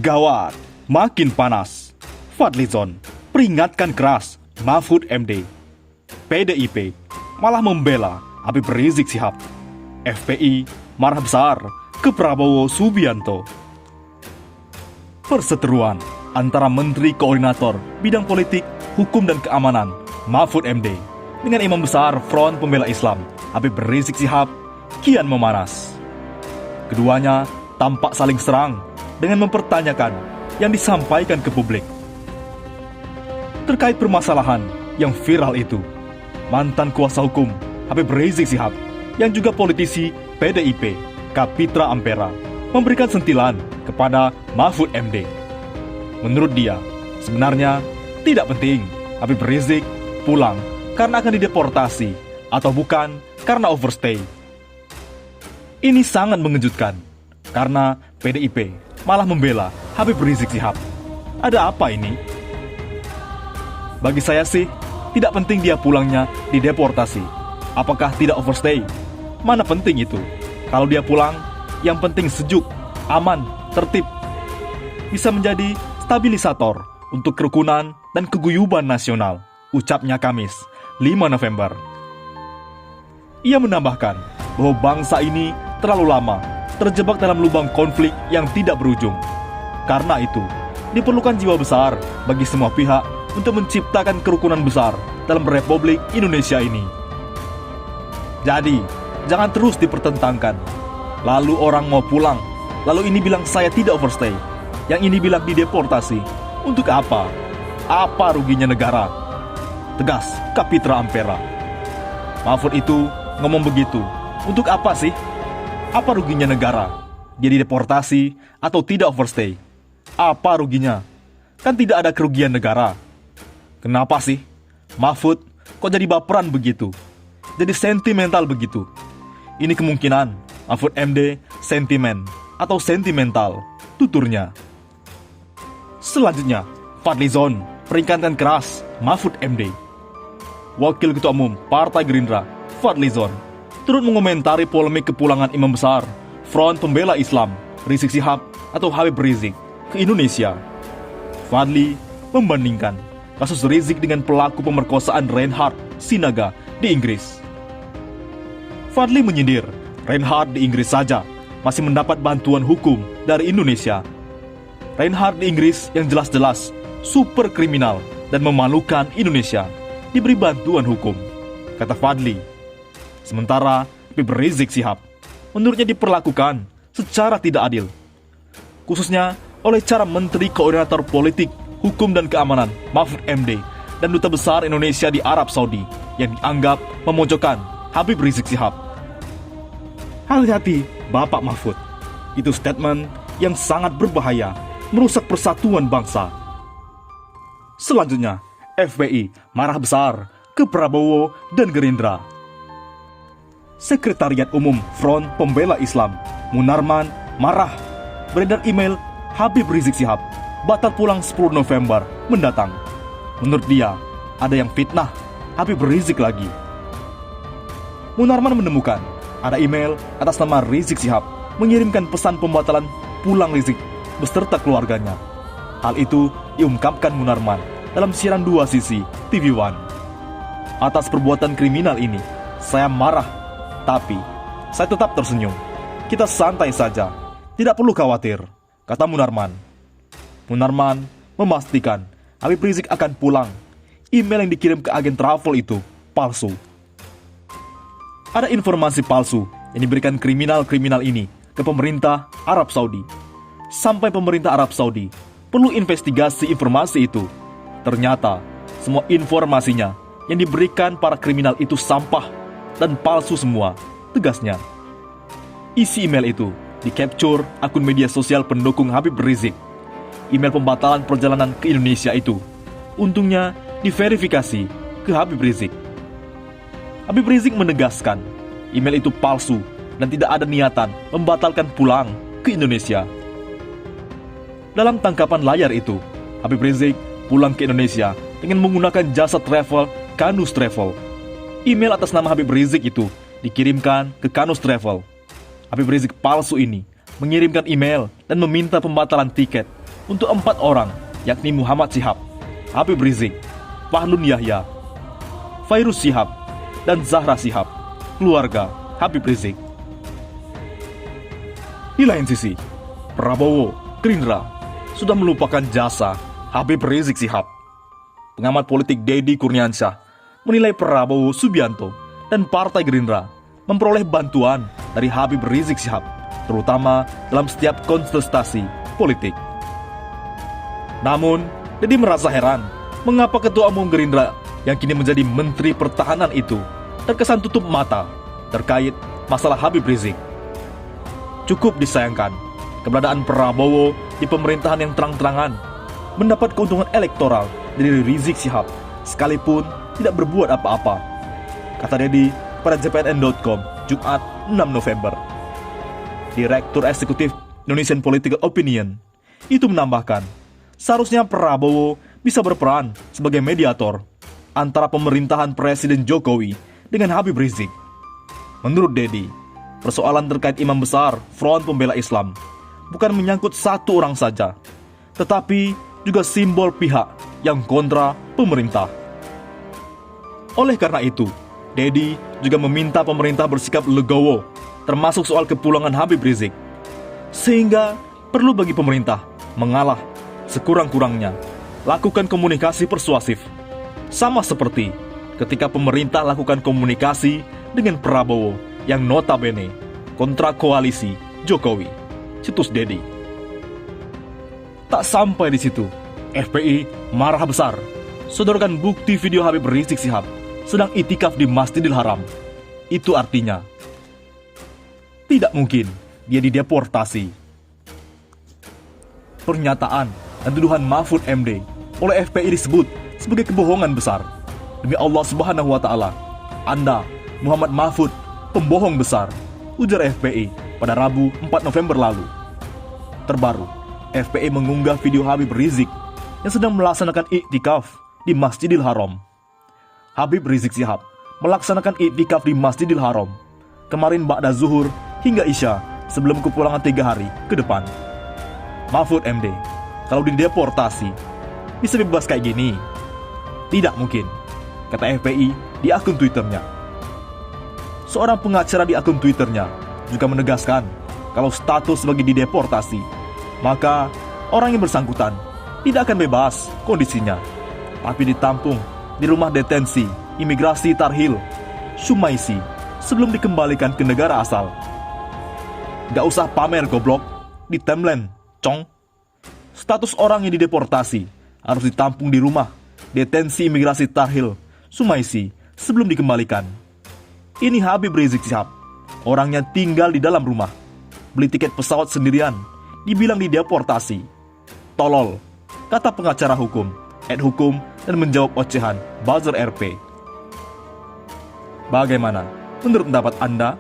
Gawat, makin panas. Fadlizon peringatkan keras Mahfud MD. PDIP malah membela Habib Rizik Syihab. FPI marah besar ke Prabowo Subianto. Perseteruan antara Menteri Koordinator Bidang Politik, Hukum dan Keamanan Mahfud MD dengan Imam Besar Front Pembela Islam Habib Rizik Syihab kian memanas. Keduanya tampak saling serang dengan mempertanyakan yang disampaikan ke publik. Terkait permasalahan yang viral itu, mantan kuasa hukum Habib Rizik Syihab yang juga politisi PDIP, Kapitra Ampera, memberikan sentilan kepada Mahfud MD. Menurut dia, sebenarnya tidak penting Habib Rizik pulang karena akan dideportasi atau bukan karena overstay. Ini sangat mengejutkan karena PDIP malah membela Habib Rizik Syihab. Ada apa ini? Bagi saya sih, tidak penting dia pulangnya dideportasi. Apakah tidak overstay? Mana penting itu? Kalau dia pulang, yang penting sejuk, aman, tertib. Bisa menjadi stabilisator untuk kerukunan dan keguyuban nasional, ucapnya Kamis, 5 November. Ia menambahkan bahwa bangsa ini terlalu lama terjebak dalam lubang konflik yang tidak berujung. Karena itu, diperlukan jiwa besar bagi semua pihak untuk menciptakan kerukunan besar dalam Republik Indonesia ini. Jadi, jangan terus dipertentangkan. Lalu orang mau pulang, lalu ini bilang saya tidak overstay, yang ini bilang dideportasi. Untuk apa? Apa ruginya negara? Tegas Kapitra Ampera. Mahfud itu ngomong begitu. Untuk apa sih? Apa ruginya negara? Dia dideportasi atau tidak overstay? Apa ruginya? Kan tidak ada kerugian negara. Kenapa sih? Mahfud kok jadi baperan begitu? Jadi sentimental begitu? Ini kemungkinan Mahfud MD sentimen atau sentimental, tuturnya. Selanjutnya, Fadlizon peringatkan keras Mahfud MD. Wakil Ketua Umum Partai Gerindra, Fadlizon, turut mengomentari polemik kepulangan Imam Besar Front Pembela Islam Rizik Syihab atau Habib Rizik ke Indonesia. Fadli membandingkan kasus Rizik dengan pelaku pemerkosaan Reinhard Sinaga di Inggris. Fadli menyindir Reinhard di Inggris saja masih mendapat bantuan hukum dari Indonesia. Reinhard di Inggris yang jelas-jelas super kriminal dan memalukan Indonesia diberi bantuan hukum, kata Fadli. Sementara Habib Rizik Syihab menurutnya diperlakukan secara tidak adil, khususnya oleh cara Menteri Koordinator Politik, Hukum dan Keamanan Mahfud MD dan Duta Besar Indonesia di Arab Saudi yang dianggap memojokkan Habib Rizik Syihab. Hati-hati Bapak Mahfud, itu statement yang sangat berbahaya, merusak persatuan bangsa. Selanjutnya, FPI marah besar ke Prabowo dan Gerindra. Sekretariat Umum Front Pembela Islam, Munarman, marah. Beredar email Habib Rizik Syihab batal pulang 10 November mendatang. Menurut dia, ada yang fitnah Habib Rizik lagi. Munarman menemukan ada email atas nama Rizik Syihab mengirimkan pesan pembatalan pulang Rizik beserta keluarganya. Hal itu diungkapkan Munarman dalam siaran 2 sisi TV One. Atas perbuatan kriminal ini, saya marah, tapi saya tetap tersenyum. Kita santai saja, tidak perlu khawatir, kata Munarman. Munarman memastikan Habib Rizik akan pulang. Email yang dikirim ke agen travel itu palsu. Ada informasi palsu yang diberikan kriminal-kriminal ini ke pemerintah Arab Saudi. Sampai pemerintah Arab Saudi perlu investigasi informasi itu. Ternyata semua informasinya yang diberikan para kriminal itu sampah dan palsu semua, tegasnya. Isi email itu di-capture akun media sosial pendukung Habib Rizik. Email pembatalan perjalanan ke Indonesia itu untungnya diverifikasi ke Habib Rizik. Habib Rizik menegaskan email itu palsu dan tidak ada niatan membatalkan pulang ke Indonesia. Dalam tangkapan layar itu, Habib Rizik pulang ke Indonesia dengan menggunakan jasa travel Kanus Travel. Email atas nama Habib Rizik itu dikirimkan ke Kanus Travel. Habib Rizik palsu ini mengirimkan email dan meminta pembatalan tiket untuk 4 orang, yakni Muhammad Syihab, Habib Rizik, Fahlun Yahya, Fairuz Syihab, dan Zahra Syihab, keluarga Habib Rizik. Di lain sisi, Prabowo, Gerindra, sudah melupakan jasa Habib Rizik Syihab. Pengamat politik Deddy Kurniansyah menilai Prabowo Subianto dan Partai Gerindra memperoleh bantuan dari Habib Rizik Syihab, terutama dalam setiap kontestasi politik. Namun, Deddy merasa heran mengapa Ketua Umum Gerindra yang kini menjadi Menteri Pertahanan itu terkesan tutup mata terkait masalah Habib Rizik. Cukup disayangkan, keberadaan Prabowo di pemerintahan yang terang-terangan mendapat keuntungan elektoral dari Rizik Syihab sekalipun tidak berbuat apa-apa, kata Deddy pada jpnn.com Jumat 6 November. Direktur Eksekutif Indonesian Political Opinion itu menambahkan, seharusnya Prabowo bisa berperan sebagai mediator antara pemerintahan Presiden Jokowi dengan Habib Rizik. Menurut Deddy, persoalan terkait imam besar Front Pembela Islam bukan menyangkut satu orang saja, tetapi juga simbol pihak yang kontra pemerintah. Oleh karena itu, Deddy juga meminta pemerintah bersikap legowo, termasuk soal kepulangan Habib Rizik, sehingga perlu bagi pemerintah mengalah sekurang-kurangnya, lakukan komunikasi persuasif, sama seperti ketika pemerintah lakukan komunikasi dengan Prabowo yang notabene kontra koalisi Jokowi. Situs Deddy. Tak sampai di situ, FPI marah besar, sodorkan bukti video Habib Rizik Syihab sedang itikaf di Masjidil Haram. Itu artinya tidak mungkin dia dideportasi. Pernyataan dan tuduhan Mahfud MD oleh FPI disebut sebagai kebohongan besar. Demi Allah Subhanahu wa Ta'ala, Anda, Muhammad Mahfud, pembohong besar, ujar FPI pada Rabu 4 November lalu. Terbaru, FPI mengunggah video Habib Rizik yang sedang melaksanakan iktikaf di Masjidil Haram. Habib Rizik Syihab melaksanakan iktikaf di Masjidil Haram kemarin ba'da zuhur hingga isya sebelum kepulangan 3 hari ke depan. Mahfud MD, kalau dideportasi bisa bebas kayak gini? Tidak mungkin, kata FPI di akun Twitternya. Seorang pengacara di akun Twitternya juga menegaskan kalau status sebagai dideportasi, maka orang yang bersangkutan tidak akan bebas kondisinya, tapi ditampung di rumah detensi imigrasi Tarhil, Sumaisi, sebelum dikembalikan ke negara asal. Gak usah pamer goblok di timeline, cong. Status orang yang dideportasi harus ditampung di rumah detensi imigrasi Tarhil, Sumaisi, sebelum dikembalikan. Ini Habib Rizik Syihab, orangnya tinggal di dalam rumah, beli tiket pesawat sendirian, dibilang dideportasi. Tolol, kata pengacara hukum, Hukum, dan menjawab ocehan Buzzer RP. Bagaimana menurut pendapat Anda?